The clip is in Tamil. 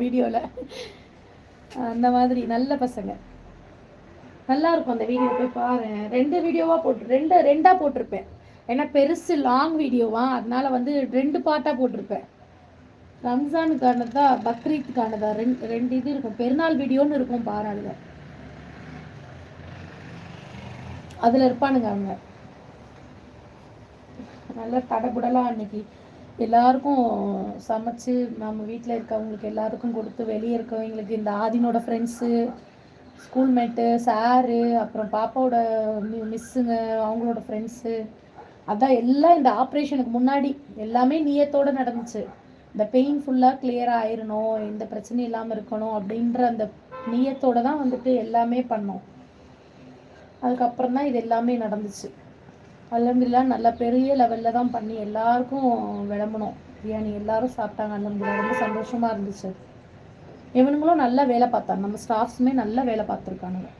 வீடியோவில் அந்த மாதிரி நல்ல பசங்க. நல்லா இருக்கும் அந்த வீடியோ, போய் பாரு. 2 வீடியோவாக போட்டு ரெண்டாக போட்டிருப்பேன். ஏன்னா பெருசு லாங் வீடியோவா, அதனால வந்து 2 பார்ட்டாக போட்டிருப்பேன். ரம்ஜானுக்கானதா பக்ரீத்துக்கானதா ரெண்டு இது இருக்கும். பெருநாள் வீடியோன்னு இருக்கும் பாரு. அதில் இருப்பானுங்க அவங்க. நல்லா தடபுடலாம் அன்னைக்கு எல்லாருக்கும் சமைச்சு நம்ம வீட்டில் இருக்கவங்களுக்கு எல்லாருக்கும் கொடுத்து, வெளியே இருக்கவங்களுக்கு இந்த ஆதினோட ஃப்ரெண்ட்ஸு, ஸ்கூல்மேட்டு, சாரு, அப்புறம் பாப்பாவோட மிஸ்ஸுங்க, அவங்களோட ஃப்ரெண்ட்ஸு, அதான் எல்லாம் இந்த ஆப்ரேஷனுக்கு முன்னாடி எல்லாமே நியத்தோடு நடந்துச்சு. இந்த பெயின் ஃபுல்லாக கிளியராக ஆயிடணும், எந்த பிரச்சனையும் இல்லாமல் இருக்கணும் அப்படின்ற அந்த நியத்தோடு தான் வந்துட்டு எல்லாமே பண்ணோம். அதுக்கப்புறம் தான் இது எல்லாமே நடந்துச்சு. அல்ஹம்துலில்லாஹ் நல்ல பெரிய லெவலில் தான் பண்ணி எல்லாருக்கும் விளம்பணும். பிரியாணி எல்லாரும் சாப்பிட்டாங்க. அல்ஹம்துலில்லாஹ் ரொம்ப சந்தோஷமாக இருந்துச்சு. இவனுங்களும் நல்லா வேலை பார்த்தாங்க. நம்ம ஸ்டாஃப்ஸுமே நல்லா வேலை பார்த்துருக்கானுங்க.